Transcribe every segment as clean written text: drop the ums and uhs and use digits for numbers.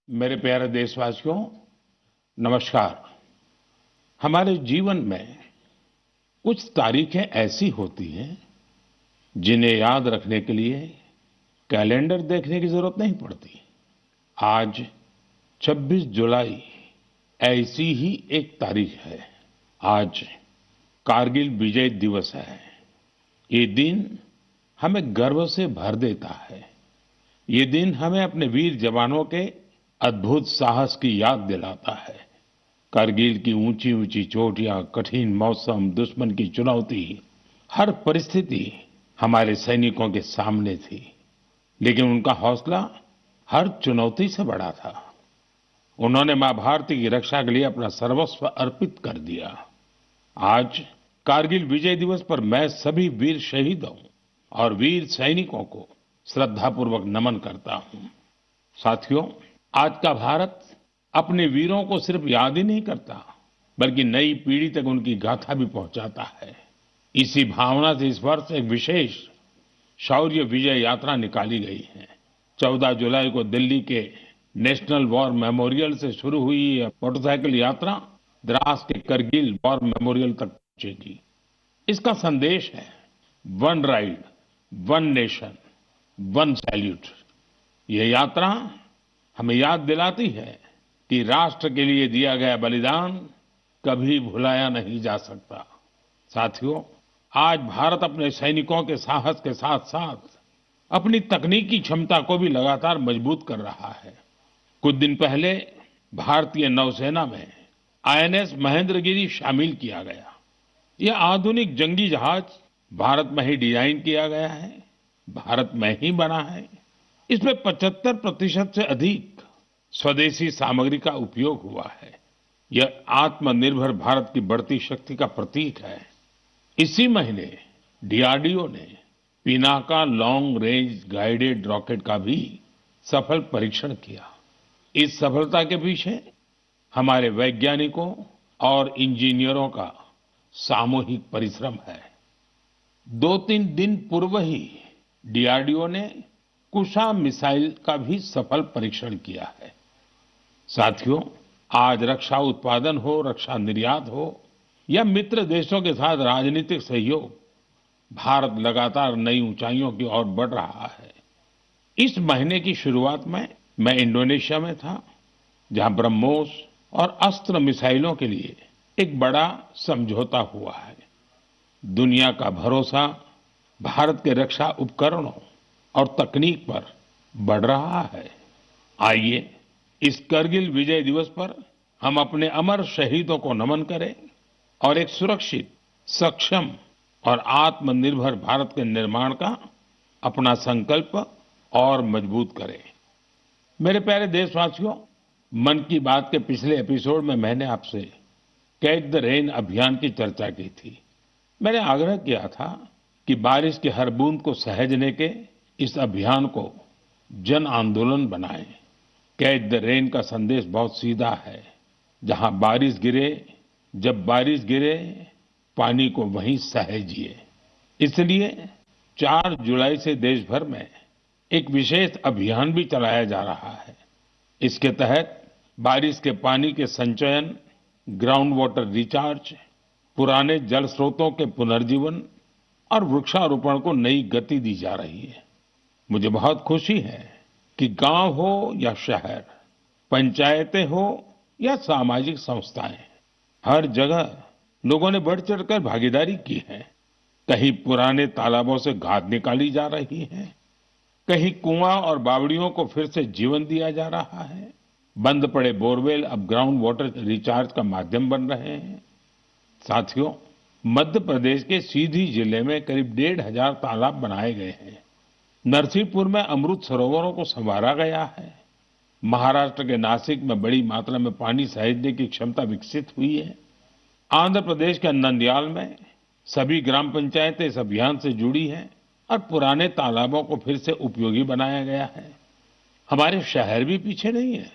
मेरे प्यारे देशवासियों, नमस्कार। हमारे जीवन में कुछ तारीखें ऐसी होती हैं जिन्हें याद रखने के लिए कैलेंडर देखने की जरूरत नहीं पड़ती। आज 26 जुलाई ऐसी ही एक तारीख है। आज कारगिल विजय दिवस है। ये दिन हमें गर्व से भर देता है। ये दिन हमें अपने वीर जवानों के अद्भुत साहस की याद दिलाता है। कारगिल की ऊंची ऊंची चोटियां, कठिन मौसम, दुश्मन की चुनौती, हर परिस्थिति हमारे सैनिकों के सामने थी, लेकिन उनका हौसला हर चुनौती से बड़ा था। उन्होंने मां भारती की रक्षा के लिए अपना सर्वस्व अर्पित कर दिया। आज कारगिल विजय दिवस पर मैं सभी वीर शहीदों और वीर सैनिकों को श्रद्धापूर्वक नमन करता हूं। साथियों, आज का भारत अपने वीरों को सिर्फ याद ही नहीं करता, बल्कि नई पीढ़ी तक उनकी गाथा भी पहुंचाता है। इसी भावना से इस वर्ष एक विशेष शौर्य विजय यात्रा निकाली गई है। 14 जुलाई को दिल्ली के नेशनल वॉर मेमोरियल से शुरू हुई यह मोटरसाइकिल यात्रा द्रास के करगिल वॉर मेमोरियल तक पहुंचेगी। इसका संदेश है one ride, one nation, one salute. ये यात्रा हमें याद दिलाती है कि राष्ट्र के लिए दिया गया बलिदान कभी भुलाया नहीं जा सकता। साथियों, आज भारत अपने सैनिकों के साहस के साथ साथ अपनी तकनीकी क्षमता को भी लगातार मजबूत कर रहा है। कुछ दिन पहले भारतीय नौसेना में आईएनएस महेंद्रगिरी शामिल किया गया। यह आधुनिक जंगी जहाज भारत में ही डिजाइन किया गया है, भारत में ही बना है। इसमें 75% से अधिक स्वदेशी सामग्री का उपयोग हुआ है। यह आत्मनिर्भर भारत की बढ़ती शक्ति का प्रतीक है। इसी महीने डीआरडीओ ने Pinaka long range guided rocket का भी सफल परीक्षण किया। इस सफलता के पीछे हमारे वैज्ञानिकों और इंजीनियरों का सामूहिक परिश्रम है। 2-3 दिन पूर्व ही डीआरडीओ ने कुशा मिसाइल का भी सफल परीक्षण किया है। साथियों, आज रक्षा उत्पादन हो, रक्षा निर्यात हो या मित्र देशों के साथ राजनीतिक सहयोग, भारत लगातार नई ऊंचाइयों की ओर बढ़ रहा है। इस महीने की शुरुआत में मैं इंडोनेशिया में था, जहां ब्रह्मोस और अस्त्र मिसाइलों के लिए एक बड़ा समझौता हुआ है। दुनिया का भरोसा भारत के रक्षा उपकरणों और तकनीक पर बढ़ रहा है। आइए इस करगिल विजय दिवस पर हम अपने अमर शहीदों को नमन करें और एक सुरक्षित, सक्षम और आत्मनिर्भर भारत के निर्माण का अपना संकल्प और मजबूत करें। मेरे प्यारे देशवासियों, मन की बात के पिछले एपिसोड में मैंने आपसे कैच द रेन अभियान की चर्चा की थी। मैंने आग्रह किया था कि बारिश की हर बूंद को सहेजने के इस अभियान को जन आंदोलन बनाएं। कैच द रेन का संदेश बहुत सीधा है। जहां बारिश गिरे, जब बारिश गिरे, पानी को वहीं सहेजिए। इसलिए 4 जुलाई से देश भर में एक विशेष अभियान भी चलाया जा रहा है। इसके तहत बारिश के पानी के संचयन, ग्राउंड वाटर रिचार्ज, पुराने जल स्रोतों के पुनर्जीवन और वृक्षारोपण को नई गति दी जा रही है। मुझे बहुत खुशी है कि गांव हो या शहर, पंचायतें हो या सामाजिक संस्थाएं, हर जगह लोगों ने बढ़ चढ़कर भागीदारी की है। कहीं पुराने तालाबों से गाद निकाली जा रही है, कहीं कुआं और बावड़ियों को फिर से जीवन दिया जा रहा है। बंद पड़े बोरवेल अब ग्राउंड वाटर रिचार्ज का माध्यम बन रहे हैं। साथियों, मध्य प्रदेश के सीधी जिले में करीब 1,500 तालाब बनाए गए हैं। नरसिंहपुर में अमृत सरोवरों को संवारा गया है। महाराष्ट्र के नासिक में बड़ी मात्रा में पानी सहेजने की क्षमता विकसित हुई है। आंध्र प्रदेश के नंदयाल में सभी ग्राम पंचायतें इस अभियान से जुड़ी हैं और पुराने तालाबों को फिर से उपयोगी बनाया गया है। हमारे शहर भी पीछे नहीं है।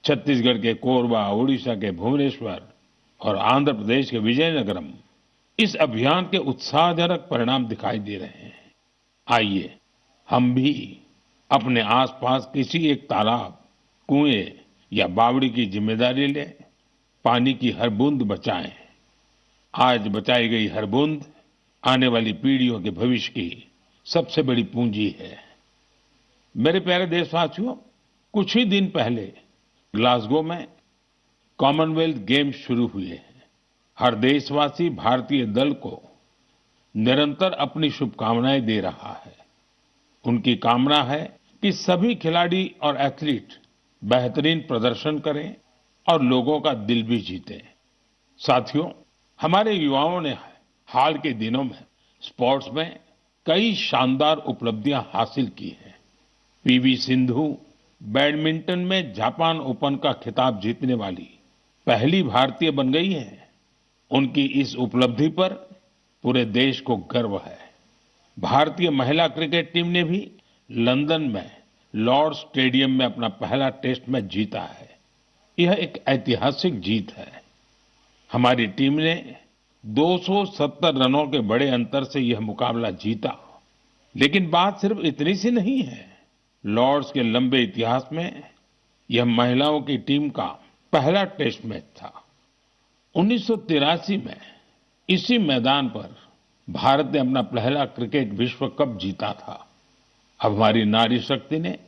छत्तीसगढ़ के कोरबा, उड़ीसा के भुवनेश्वर और आंध्र प्रदेश के विजयनगरम इस अभियान के उत्साहजनक परिणाम दिखाई दे रहे हैं। आइए हम भी अपने आसपास किसी एक तालाब, कुएं या बावड़ी की जिम्मेदारी लें, पानी की हर बूंद बचाएं। आज बचाई गई हर बूंद आने वाली पीढ़ियों के भविष्य की सबसे बड़ी पूंजी है। मेरे प्यारे देशवासियों, कुछ ही दिन पहले ग्लासगो में कॉमनवेल्थ गेम्स शुरू हुए हैं। हर देशवासी भारतीय दल को निरंतर अपनी शुभकामनाएं दे रहा है। उनकी कामना है कि सभी खिलाड़ी और एथलीट बेहतरीन प्रदर्शन करें और लोगों का दिल भी जीतें। साथियों, हमारे युवाओं ने हाल के दिनों में स्पोर्ट्स में कई शानदार उपलब्धियां हासिल की हैं। पीवी सिंधु बैडमिंटन में जापान ओपन का खिताब जीतने वाली पहली भारतीय बन गई है। उनकी इस उपलब्धि पर पूरे देश को गर्व है। भारतीय महिला क्रिकेट टीम ने भी लंदन में लॉर्ड्स स्टेडियम में अपना पहला टेस्ट मैच जीता है। यह एक ऐतिहासिक जीत है। हमारी टीम ने 270 रनों के बड़े अंतर से यह मुकाबला जीता। लेकिन बात सिर्फ इतनी सी नहीं है। लॉर्ड्स के लंबे इतिहास में यह महिलाओं की टीम का पहला टेस्ट मैच था। 1983 में इसी मैदान पर भारत ने अपना पहला क्रिकेट विश्व कप जीता था। अब हमारी नारी शक्ति ने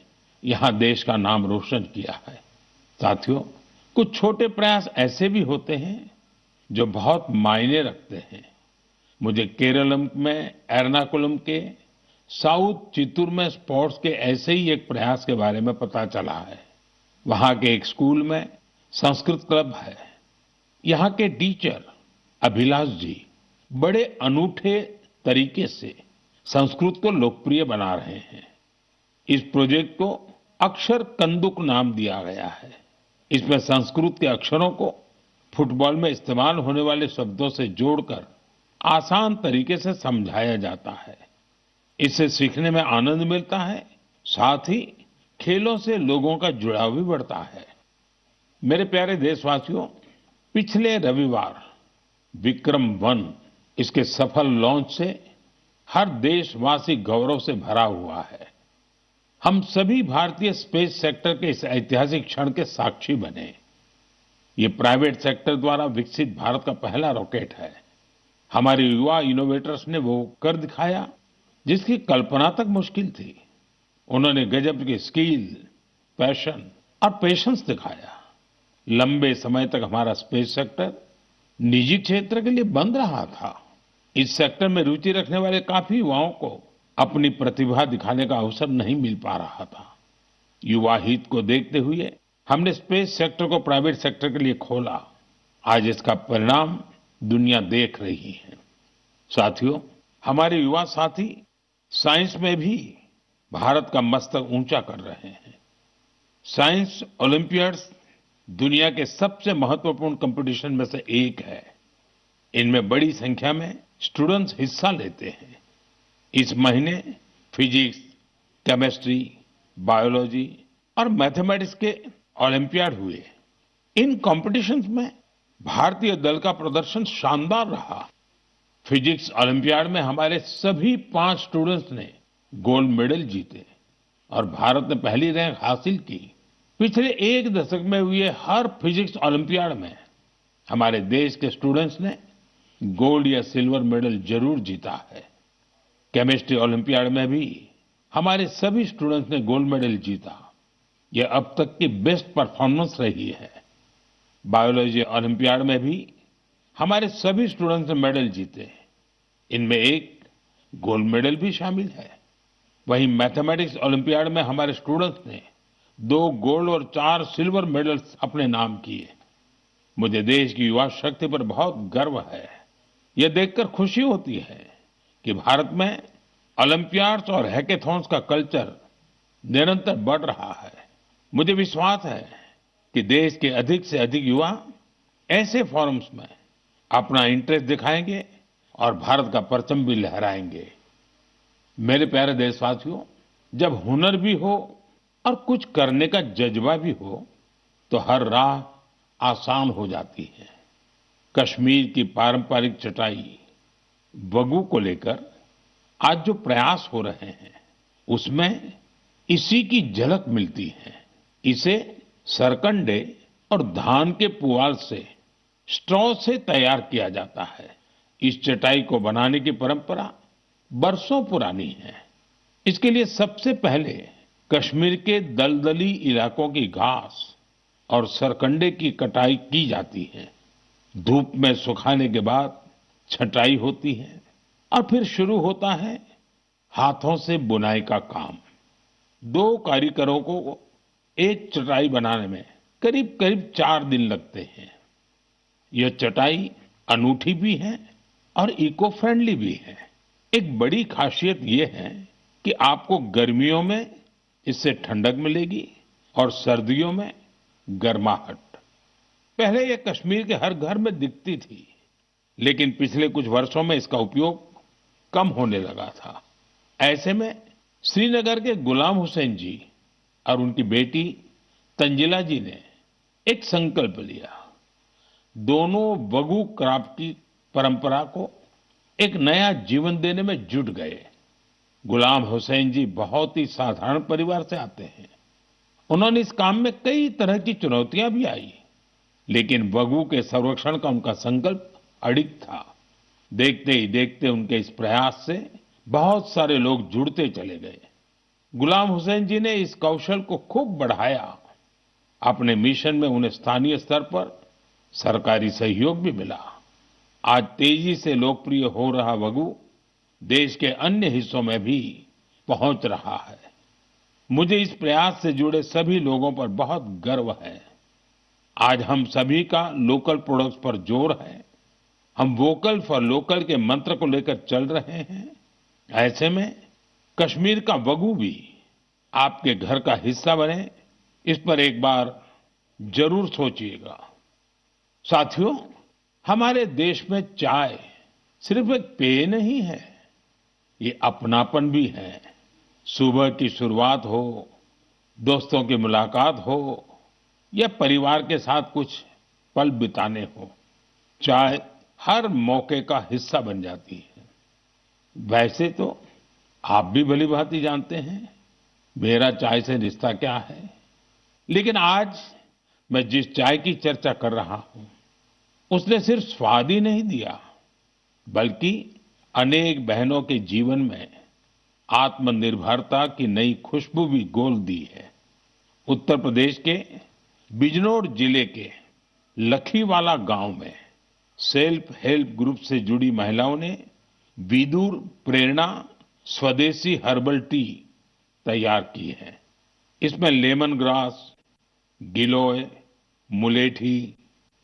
यहां देश का नाम रोशन किया है। साथियों, कुछ छोटे प्रयास ऐसे भी होते हैं जो बहुत मायने रखते हैं। मुझे केरलम में एर्नाकुलम के साउथ चित्तूर में स्पोर्ट्स के ऐसे ही एक प्रयास के बारे में पता चला है। वहां के एक स्कूल में संस्कृत क्लब है। यहाँ के टीचर अभिलाष जी बड़े अनूठे तरीके से संस्कृत को लोकप्रिय बना रहे हैं। इस प्रोजेक्ट को अक्षर कंदुक नाम दिया गया है। इसमें संस्कृत के अक्षरों को फुटबॉल में इस्तेमाल होने वाले शब्दों से जोड़कर आसान तरीके से समझाया जाता है। इससे सीखने में आनंद मिलता है, साथ ही खेलों से लोगों का जुड़ाव भी बढ़ता है। मेरे प्यारे देशवासियों, पिछले रविवार विक्रम-1 इसके सफल लॉन्च से हर देशवासी गौरव से भरा हुआ है। हम सभी भारतीय स्पेस सेक्टर के इस ऐतिहासिक क्षण के साक्षी बने। ये प्राइवेट सेक्टर द्वारा विकसित भारत का पहला रॉकेट है। हमारे युवा इनोवेटर्स ने वो कर दिखाया जिसकी कल्पना तक मुश्किल थी। उन्होंने गजब की स्किल, पैशन और पेशेंस दिखाया। लंबे समय तक हमारा स्पेस सेक्टर निजी क्षेत्र के लिए बंद रहा था। इस सेक्टर में रुचि रखने वाले काफी युवाओं को अपनी प्रतिभा दिखाने का अवसर नहीं मिल पा रहा था। युवा हित को देखते हुए हमने स्पेस सेक्टर को प्राइवेट सेक्टर के लिए खोला। आज इसका परिणाम दुनिया देख रही है। साथियों, हमारे युवा साथी साइंस में भी भारत का मस्तक ऊंचा कर रहे हैं। साइंस ओलंपियाड्स दुनिया के सबसे महत्वपूर्ण कंपटीशन में से एक है। इनमें बड़ी संख्या में स्टूडेंट्स हिस्सा लेते हैं। इस महीने फिजिक्स, केमिस्ट्री, बायोलॉजी और मैथमेटिक्स के ओलंपियाड हुए। इन कॉम्पिटिशन्स में भारतीय दल का प्रदर्शन शानदार रहा। फिजिक्स ओलंपियाड में हमारे सभी 5 स्टूडेंट्स ने गोल्ड मेडल जीते और भारत ने पहली रैंक हासिल की। पिछले एक दशक में हुए हर फिजिक्स ओलंपियाड में हमारे देश के स्टूडेंट्स ने गोल्ड या सिल्वर मेडल जरूर जीता है। केमिस्ट्री ओलंपियाड में भी हमारे सभी स्टूडेंट्स ने गोल्ड मेडल जीता। यह अब तक की बेस्ट परफॉर्मेंस रही है। बायोलॉजी ओलंपियाड में भी हमारे सभी स्टूडेंट्स ने मेडल जीते। इनमें एक गोल्ड मेडल भी शामिल है। वहीं मैथमेटिक्स ओलंपियाड में हमारे स्टूडेंट्स ने 2 गोल्ड और 4 सिल्वर मेडल्स अपने नाम किए। मुझे देश की युवा शक्ति पर बहुत गर्व है। यह देखकर खुशी होती है कि भारत में ओलंपियाड्स और हैकेथॉन्स का कल्चर निरंतर बढ़ रहा है। मुझे विश्वास है कि देश के अधिक से अधिक युवा ऐसे फोरम्स में अपना इंटरेस्ट दिखाएंगे और भारत का परचम भी लहराएंगे। मेरे प्यारे देशवासियों, जब हुनर भी हो और कुछ करने का जज्बा भी हो तो हर राह आसान हो जाती है। कश्मीर की पारंपरिक चटाई बगु को लेकर आज जो प्रयास हो रहे हैं उसमें इसी की झलक मिलती है। इसे सरकंडे और धान के पुआल से स्ट्रॉ से तैयार किया जाता है। इस चटाई को बनाने की परंपरा बरसों पुरानी है। इसके लिए सबसे पहले कश्मीर के दलदली इलाकों की घास और सरकंडे की कटाई की जाती है। धूप में सुखाने के बाद छटाई होती है और फिर शुरू होता है हाथों से बुनाई का काम। दो कारीगरों को एक चटाई बनाने में करीब करीब 4 दिन लगते हैं। यह चटाई अनूठी भी है और इको फ्रेंडली भी है। एक बड़ी खासियत यह है कि आपको गर्मियों में इससे ठंडक मिलेगी और सर्दियों में गर्माहट। पहले यह कश्मीर के हर घर में दिखती थी, लेकिन पिछले कुछ वर्षों में इसका उपयोग कम होने लगा था। ऐसे में श्रीनगर के गुलाम हुसैन जी और उनकी बेटी तंजिला जी ने एक संकल्प लिया। दोनों वगु क्राफ्ट की परंपरा को एक नया जीवन देने में जुट गए। गुलाम हुसैन जी बहुत ही साधारण परिवार से आते हैं। उन्होंने इस काम में कई तरह की चुनौतियां भी आई, लेकिन वगु के संरक्षण का उनका संकल्प अडिग था। देखते ही देखते उनके इस प्रयास से बहुत सारे लोग जुड़ते चले गए। गुलाम हुसैन जी ने इस कौशल को खूब बढ़ाया। अपने मिशन में उन्हें स्थानीय स्तर पर सरकारी सहयोग भी मिला। आज तेजी से लोकप्रिय हो रहा वगु देश के अन्य हिस्सों में भी पहुंच रहा है। मुझे इस प्रयास से जुड़े सभी लोगों पर बहुत गर्व है। आज हम सभी का लोकल प्रोडक्ट्स पर जोर है। हम वोकल फॉर लोकल के मंत्र को लेकर चल रहे हैं। ऐसे में कश्मीर का वगु भी आपके घर का हिस्सा बने, इस पर एक बार जरूर सोचिएगा। साथियों, हमारे देश में चाय सिर्फ एक पेय नहीं है, ये अपनापन भी है। सुबह की शुरुआत हो, दोस्तों की मुलाकात हो या परिवार के साथ कुछ पल बिताने हो, चाय हर मौके का हिस्सा बन जाती है। वैसे तो आप भी भली-भांति जानते हैं मेरा चाय से रिश्ता क्या है, लेकिन आज मैं जिस चाय की चर्चा कर रहा हूं, उसने सिर्फ स्वाद ही नहीं दिया, बल्कि अनेक बहनों के जीवन में आत्मनिर्भरता की नई खुशबू भी घोल दी है। उत्तर प्रदेश के बिजनौर जिले के लखीवाला गांव में सेल्फ हेल्प ग्रुप से जुड़ी महिलाओं ने विदुर प्रेरणा स्वदेशी हर्बल टी तैयार की है। इसमें लेमन ग्रास, गिलोय, मुलेठी,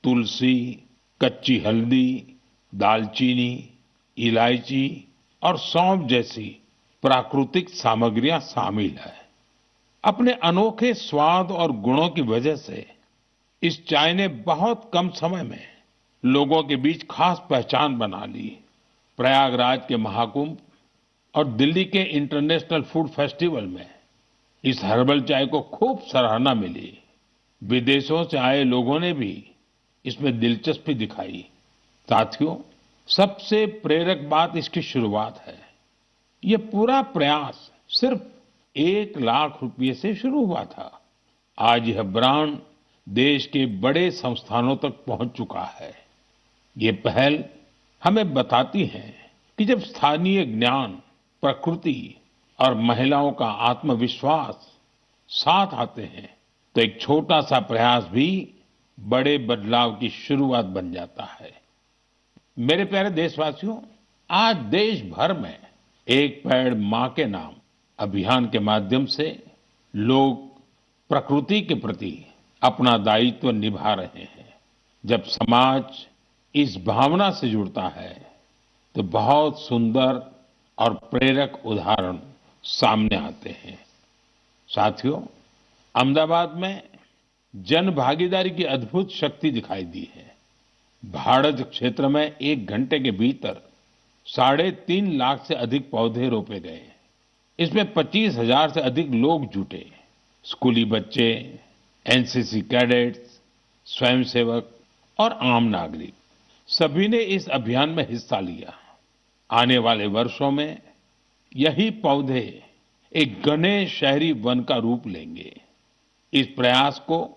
तुलसी, कच्ची हल्दी, दालचीनी, इलायची और सौंफ जैसी प्राकृतिक सामग्रियां शामिल है। अपने अनोखे स्वाद और गुणों की वजह से इस चाय ने बहुत कम समय में लोगों के बीच खास पहचान बना ली। प्रयागराज के महाकुंभ और दिल्ली के इंटरनेशनल फूड फेस्टिवल में इस हर्बल चाय को खूब सराहना मिली। विदेशों से आए लोगों ने भी इसमें दिलचस्पी दिखाई। साथियों, सबसे प्रेरक बात इसकी शुरुआत है। ये पूरा प्रयास सिर्फ 1 लाख रुपये से शुरू हुआ था। आज यह ब्रांड देश के बड़े संस्थानों तक पहुंच चुका है। ये पहल हमें बताती है कि जब स्थानीय ज्ञान, प्रकृति और महिलाओं का आत्मविश्वास साथ आते हैं, तो एक छोटा सा प्रयास भी बड़े बदलाव की शुरुआत बन जाता है। मेरे प्यारे देशवासियों, आज देश भर में एक पेड़ मां के नाम अभियान के माध्यम से लोग प्रकृति के प्रति अपना दायित्व निभा रहे हैं। जब समाज इस भावना से जुड़ता है, तो बहुत सुंदर और प्रेरक उदाहरण सामने आते हैं। साथियों, अहमदाबाद में जन भागीदारी की अद्भुत शक्ति दिखाई दी है। भाड़ज क्षेत्र में 1 घंटे के भीतर 3.5 लाख से अधिक पौधे रोपे गए। इसमें 25,000 से अधिक लोग जुटे। स्कूली बच्चे, एनसीसी कैडेट्स, स्वयंसेवक और आम नागरिक, सभी ने इस अभियान में हिस्सा लिया। आने वाले वर्षों में यही पौधे एक घने शहरी वन का रूप लेंगे। इस प्रयास को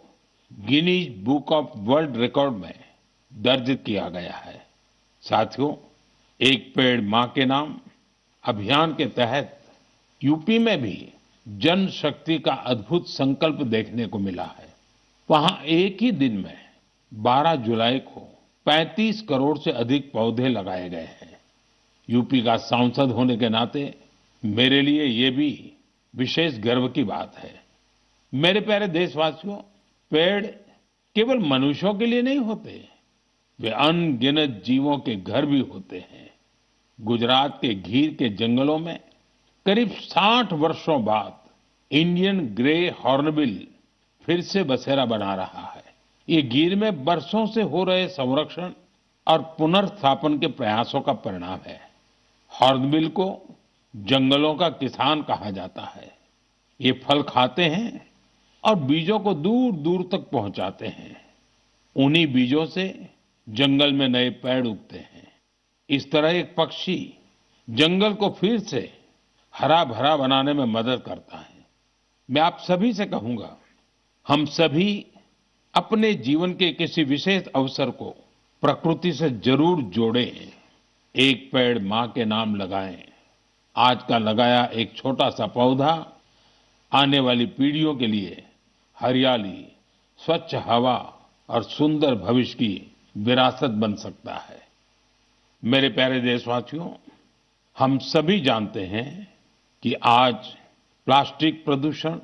Guinness book of world record में दर्ज किया गया है। साथियों, एक पेड़ मां के नाम अभियान के तहत यूपी में भी जन शक्ति का अद्भुत संकल्प देखने को मिला है। वहां एक ही दिन में 12 जुलाई को 35 करोड़ से अधिक पौधे लगाए गए हैं। यूपी का सांसद होने के नाते मेरे लिए ये भी विशेष गर्व की बात है। मेरे प्यारे देशवासियों, पेड़ केवल मनुष्यों के लिए नहीं होते, वे अनगिनत जीवों के घर भी होते हैं। गुजरात के गीर के जंगलों में करीब 60 वर्षों बाद इंडियन ग्रे हॉर्नबिल फिर से बसेरा बना रहा है। ये गीर में बरसों से हो रहे संरक्षण और पुनर्स्थापन के प्रयासों का परिणाम है। हॉर्नबिल को जंगलों का किसान कहा जाता है। ये फल खाते हैं और बीजों को दूर दूर तक पहुंचाते हैं। उन्हीं बीजों से जंगल में नए पेड़ उगते हैं। इस तरह एक पक्षी जंगल को फिर से हरा भरा बनाने में मदद करता है। मैं आप सभी से कहूंगा, हम सभी अपने जीवन के किसी विशेष अवसर को प्रकृति से जरूर जोड़ें। एक पेड़ मां के नाम लगाएं। आज का लगाया एक छोटा सा पौधा आने वाली पीढ़ियों के लिए हरियाली, स्वच्छ हवा और सुंदर भविष्य की विरासत बन सकता है। मेरे प्यारे देशवासियों, हम सभी जानते हैं कि आज प्लास्टिक प्रदूषण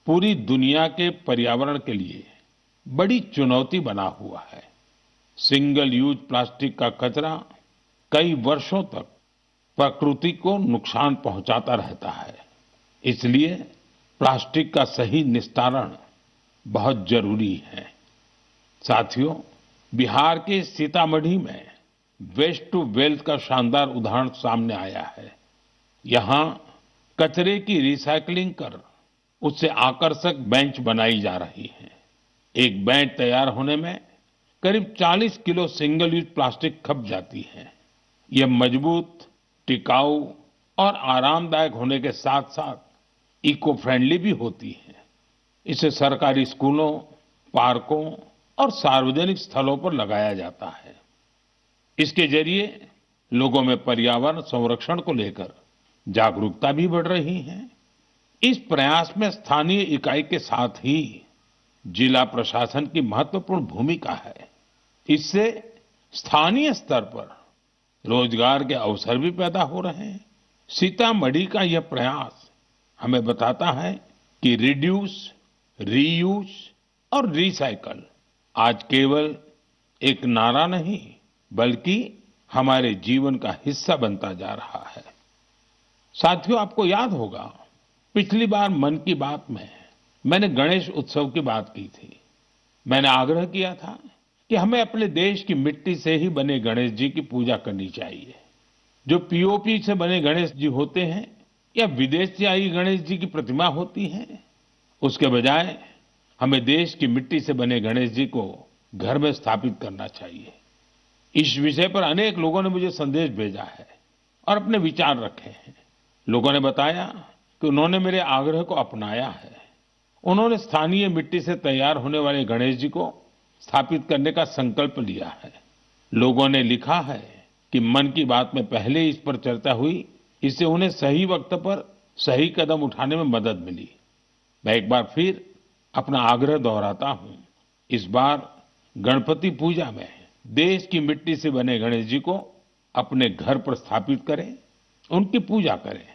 पूरी दुनिया के पर्यावरण के लिए बड़ी चुनौती बना हुआ है। सिंगल यूज प्लास्टिक का कचरा कई वर्षों तक प्रकृति को नुकसान पहुंचाता रहता है। इसलिए प्लास्टिक का सही निस्तारण बहुत जरूरी है। साथियों, बिहार के सीतामढ़ी में वेस्ट टू वेल्थ का शानदार उदाहरण सामने आया है। यहाँ कचरे की रिसाइकलिंग कर उससे आकर्षक बेंच बनाई जा रही है। एक बेंच तैयार होने में करीब 40 किलो सिंगल यूज प्लास्टिक खप जाती है। यह मजबूत, टिकाऊ और आरामदायक होने के साथ साथ इको फ्रेंडली भी होती है। इसे सरकारी स्कूलों, पार्कों और सार्वजनिक स्थलों पर लगाया जाता है। इसके जरिए लोगों में पर्यावरण संरक्षण को लेकर जागरूकता भी बढ़ रही है। इस प्रयास में स्थानीय इकाई के साथ ही जिला प्रशासन की महत्वपूर्ण भूमिका है। इससे स्थानीय स्तर पर रोजगार के अवसर भी पैदा हो रहे हैं। सीतामढ़ी का यह प्रयास हमें बताता है कि रिड्यूस, रीयूज और रिसाइकल आज केवल एक नारा नहीं, बल्कि हमारे जीवन का हिस्सा बनता जा रहा है। साथियों, आपको याद होगा, पिछली बार मन की बात में मैंने गणेश उत्सव की बात की थी। मैंने आग्रह किया था कि हमें अपने देश की मिट्टी से ही बने गणेश जी की पूजा करनी चाहिए। जो पीओपी से बने गणेश जी होते हैं या विदेश से आई गणेश जी की प्रतिमा होती है, उसके बजाय हमें देश की मिट्टी से बने गणेश जी को घर में स्थापित करना चाहिए। इस विषय पर अनेक लोगों ने मुझे संदेश भेजा है और अपने विचार रखे हैं। लोगों ने बताया कि उन्होंने मेरे आग्रह को अपनाया है। उन्होंने स्थानीय मिट्टी से तैयार होने वाले गणेश जी को स्थापित करने का संकल्प लिया है। लोगों ने लिखा है कि मन की बात में पहले इस पर चर्चा हुई, इससे उन्हें सही वक्त पर सही कदम उठाने में मदद मिली। मैं एक बार फिर अपना आग्रह दोहराता हूं। इस बार गणपति पूजा में देश की मिट्टी से बने गणेश जी को अपने घर पर स्थापित करें, उनकी पूजा करें।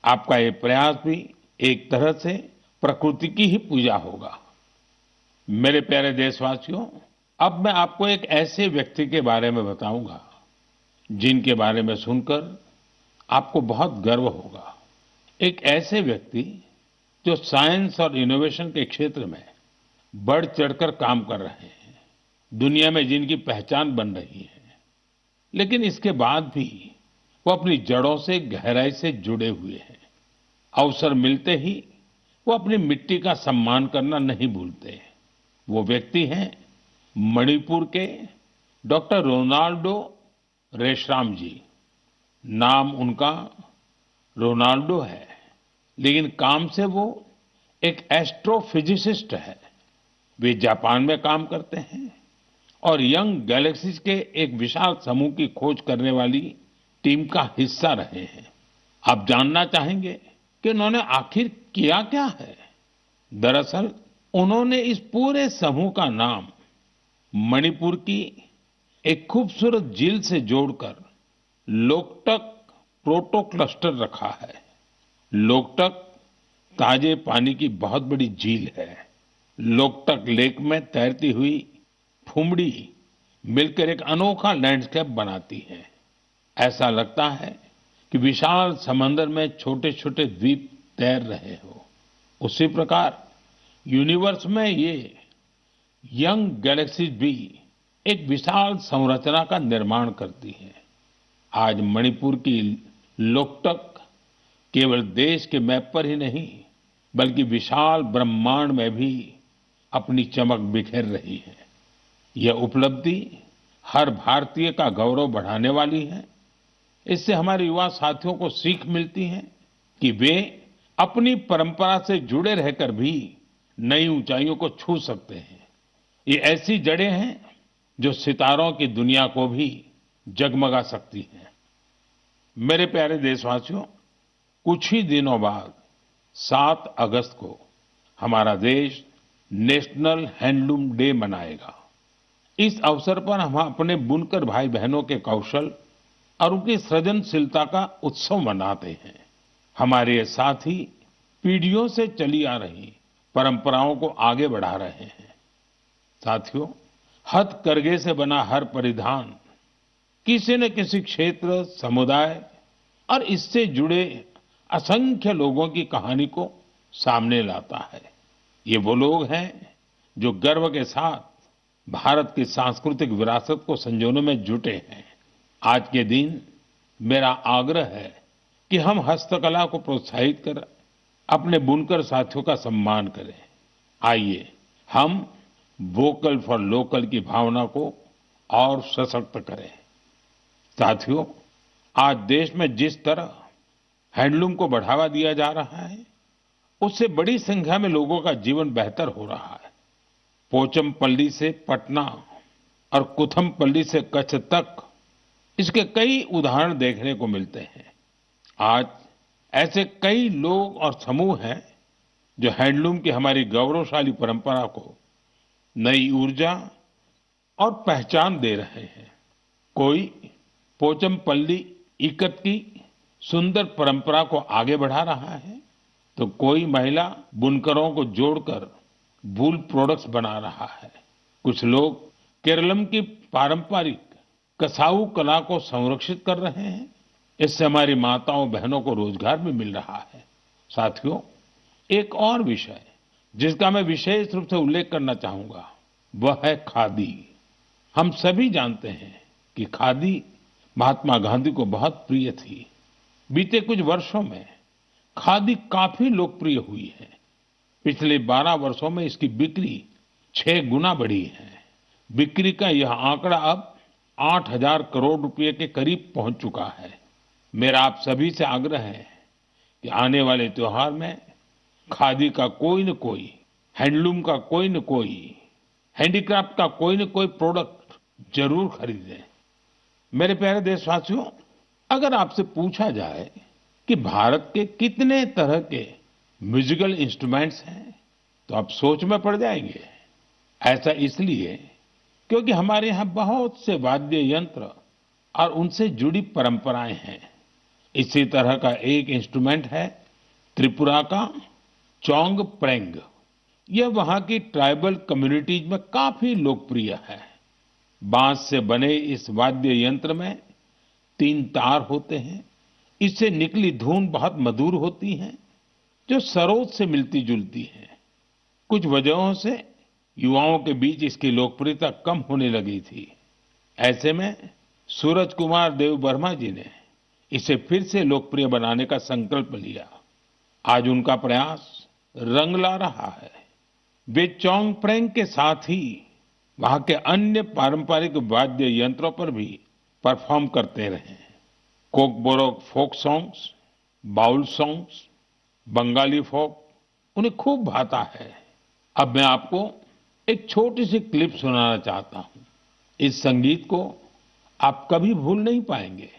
आपका ये प्रयास भी एक तरह से प्रकृति की ही पूजा होगा। मेरे प्यारे देशवासियों, अब मैं आपको एक ऐसे व्यक्ति के बारे में बताऊंगा जिनके बारे में सुनकर आपको बहुत गर्व होगा। एक ऐसे व्यक्ति जो साइंस और इनोवेशन के क्षेत्र में बढ़ चढ़कर काम कर रहे हैं, दुनिया में जिनकी पहचान बन रही है, लेकिन इसके बाद भी वो अपनी जड़ों से गहराई से जुड़े हुए हैं। अवसर मिलते ही वो अपनी मिट्टी का सम्मान करना नहीं भूलते। वो व्यक्ति हैं मणिपुर के डॉक्टर रोनाल्डो रेशराम जी। नाम उनका रोनाल्डो है, लेकिन काम से वो एक एस्ट्रोफिजिसिस्ट है। वे जापान में काम करते हैं और यंग गैलेक्सीज के एक विशाल समूह की खोज करने वाली टीम का हिस्सा रहे हैं। आप जानना चाहेंगे कि उन्होंने आखिर किया क्या है? दरअसल उन्होंने इस पूरे समूह का नाम मणिपुर की एक खूबसूरत झील से जोड़कर लोकटक प्रोटो क्लस्टर रखा है। लोकटक ताजे पानी की बहुत बड़ी झील है। लोकटक लेक में तैरती हुई फुमड़ी मिलकर एक अनोखा लैंडस्केप बनाती है। ऐसा लगता है कि विशाल समंदर में छोटे छोटे द्वीप तैर रहे हो। उसी प्रकार यूनिवर्स में ये यंग गैलेक्सीज भी एक विशाल संरचना का निर्माण करती है। आज मणिपुर की लोकटक केवल देश के मैप पर ही नहीं बल्कि विशाल ब्रह्मांड में भी अपनी चमक बिखेर रही है। यह उपलब्धि हर भारतीय का गौरव बढ़ाने वाली है। इससे हमारे युवा साथियों को सीख मिलती है कि वे अपनी परंपरा से जुड़े रहकर भी नई ऊंचाइयों को छू सकते हैं। ये ऐसी जड़ें हैं जो सितारों की दुनिया को भी जगमगा सकती हैं। मेरे प्यारे देशवासियों, कुछ ही दिनों बाद 7 अगस्त को हमारा देश नेशनल हैंडलूम डे मनाएगा। इस अवसर पर हम अपने बुनकर भाई बहनों के कौशल और उनकी सृजनशीलता का उत्सव मनाते हैं। हमारे ये साथी पीढ़ियों से चली आ रही परंपराओं को आगे बढ़ा रहे हैं। साथियों, हथकरघे से बना हर परिधान किसी न किसी क्षेत्र, समुदाय और इससे जुड़े असंख्य लोगों की कहानी को सामने लाता है। ये वो लोग हैं जो गर्व के साथ भारत की सांस्कृतिक विरासत को संजोने में जुटे हैं। आज के दिन मेरा आग्रह है कि हम हस्तकला को प्रोत्साहित कर अपने बुनकर साथियों का सम्मान करें। आइए हम वोकल फॉर लोकल की भावना को और सशक्त करें। साथियों, आज देश में जिस तरह हैंडलूम को बढ़ावा दिया जा रहा है, उससे बड़ी संख्या में लोगों का जीवन बेहतर हो रहा है। पोचमपल्ली से पटना और कुथमपल्ली से कच्छ तक इसके कई उदाहरण देखने को मिलते हैं। आज ऐसे कई लोग और समूह हैं जो हैंडलूम की हमारी गौरवशाली परंपरा को नई ऊर्जा और पहचान दे रहे हैं। कोई पोचमपल्ली इकत की सुंदर परंपरा को आगे बढ़ा रहा है, तो कोई महिला बुनकरों को जोड़कर वूल प्रोडक्ट्स बना रहा है। कुछ लोग केरलम की पारंपरिक कसाऊ कला को संरक्षित कर रहे हैं। इससे हमारी माताओं बहनों को रोजगार भी मिल रहा है। साथियों, एक और विषय जिसका मैं विशेष रूप से उल्लेख करना चाहूंगा वह है खादी। हम सभी जानते हैं कि खादी महात्मा गांधी को बहुत प्रिय थी। बीते कुछ वर्षों में खादी काफी लोकप्रिय हुई है। पिछले 12 वर्षों में इसकी बिक्री 6 गुना बढ़ी है। बिक्री का यह आंकड़ा अब 8,000 करोड़ रुपए के करीब पहुंच चुका है। मेरा आप सभी से आग्रह है कि आने वाले त्योहार में खादी का कोई न कोई, हैंडलूम का कोई न कोई, हैंडीक्राफ्ट का कोई न कोई प्रोडक्ट जरूर खरीदें। मेरे प्यारे देशवासियों, अगर आपसे पूछा जाए कि भारत के कितने तरह के म्यूजिकल इंस्ट्रूमेंट्स हैं, तो आप सोच में पड़ जाएंगे। ऐसा इसलिए क्योंकि हमारे यहाँ बहुत से वाद्य यंत्र और उनसे जुड़ी परंपराएं हैं। इसी तरह का एक इंस्ट्रूमेंट है त्रिपुरा का चोंग प्रेंग। यह वहाँ की ट्राइबल कम्युनिटीज में काफी लोकप्रिय है। बांस से बने इस वाद्य यंत्र में 3 तार होते हैं। इससे निकली धुन बहुत मधुर होती है, जो सरोद से मिलती जुलती है। कुछ वजहों से युवाओं के बीच इसकी लोकप्रियता कम होने लगी थी। ऐसे में सूरज कुमार देव वर्मा जी ने इसे फिर से लोकप्रिय बनाने का संकल्प लिया। आज उनका प्रयास रंग ला रहा है। वे चोंग प्रेंग के साथ ही वहां के अन्य पारंपरिक वाद्य यंत्रों पर भी परफॉर्म करते रहे। Kokborok folk songs, Baul songs, Bengali folk उन्हें खूब भाता है। अब मैं आपको एक छोटी सी क्लिप सुनाना चाहता हूं। इस संगीत को आप कभी भूल नहीं पाएंगे।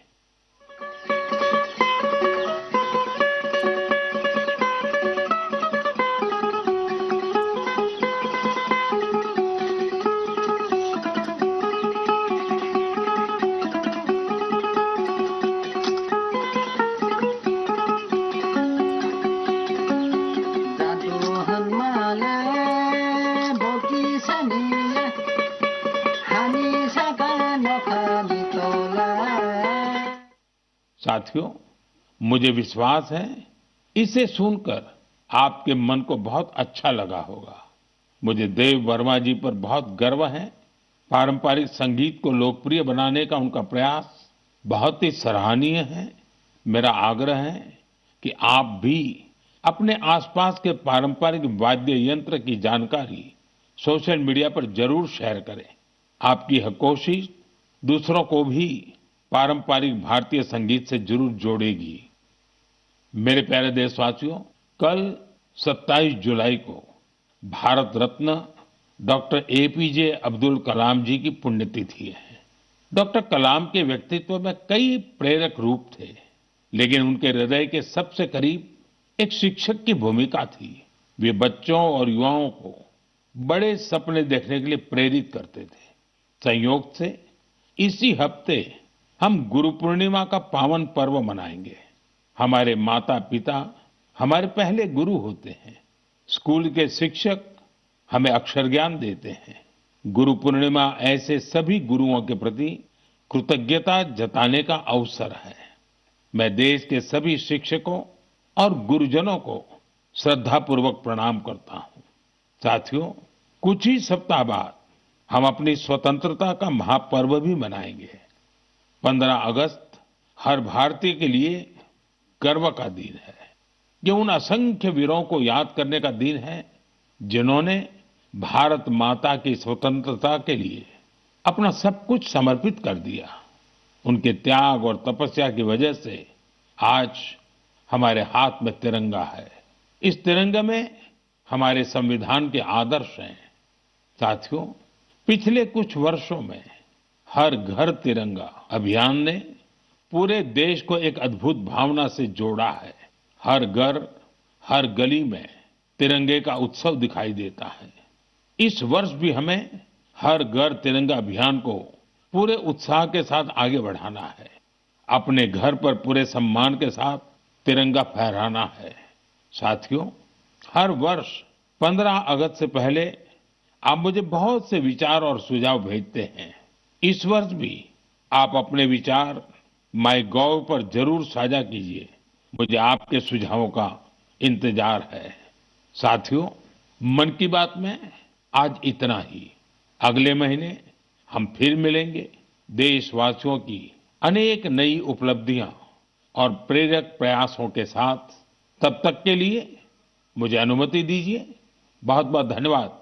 साथियों, मुझे विश्वास है इसे सुनकर आपके मन को बहुत अच्छा लगा होगा। मुझे देव वर्मा जी पर बहुत गर्व है। पारंपरिक संगीत को लोकप्रिय बनाने का उनका प्रयास बहुत ही सराहनीय है। मेरा आग्रह है कि आप भी अपने आसपास के पारंपरिक वाद्य यंत्र की जानकारी सोशल मीडिया पर जरूर शेयर करें। आपकी यह कोशिश दूसरों को भी पारंपरिक भारतीय संगीत से जरूर जोड़ेगी। मेरे प्यारे देशवासियों, कल 27 जुलाई को भारत रत्न डॉक्टर एपीजे अब्दुल कलाम जी की पुण्यतिथि है। डॉक्टर कलाम के व्यक्तित्व में कई प्रेरक रूप थे, लेकिन उनके हृदय के सबसे करीब एक शिक्षक की भूमिका थी। वे बच्चों और युवाओं को बड़े सपने देखने के लिए प्रेरित करते थे। संयोग से इसी हफ्ते हम गुरु पूर्णिमा का पावन पर्व मनाएंगे। हमारे माता पिता हमारे पहले गुरु होते हैं। स्कूल के शिक्षक हमें अक्षर ज्ञान देते हैं। गुरु पूर्णिमा ऐसे सभी गुरुओं के प्रति कृतज्ञता जताने का अवसर है। मैं देश के सभी शिक्षकों और गुरुजनों को श्रद्धापूर्वक प्रणाम करता हूं। साथियों, कुछ ही सप्ताह बाद हम अपनी स्वतंत्रता का महापर्व भी मनाएंगे। 15 अगस्त हर भारतीय के लिए गर्व का दिन है। ये उन असंख्य वीरों को याद करने का दिन है जिन्होंने भारत माता की स्वतंत्रता के लिए अपना सब कुछ समर्पित कर दिया। उनके त्याग और तपस्या की वजह से आज हमारे हाथ में तिरंगा है। इस तिरंगे में हमारे संविधान के आदर्श हैं। साथियों, पिछले कुछ वर्षों में हर घर तिरंगा अभियान ने पूरे देश को एक अद्भुत भावना से जोड़ा है। हर घर, हर गली में तिरंगे का उत्सव दिखाई देता है। इस वर्ष भी हमें हर घर तिरंगा अभियान को पूरे उत्साह के साथ आगे बढ़ाना है। अपने घर पर पूरे सम्मान के साथ तिरंगा फहराना है। साथियों, हर वर्ष 15 अगस्त से पहले आप मुझे बहुत से विचार और सुझाव भेजते हैं। इस वर्ष भी आप अपने विचार माईगोव पर जरूर साझा कीजिए। मुझे आपके सुझावों का इंतजार है। साथियों, मन की बात में आज इतना ही। अगले महीने हम फिर मिलेंगे देशवासियों की अनेक नई उपलब्धियां और प्रेरक प्रयासों के साथ। तब तक के लिए मुझे अनुमति दीजिए। बहुत बहुत धन्यवाद।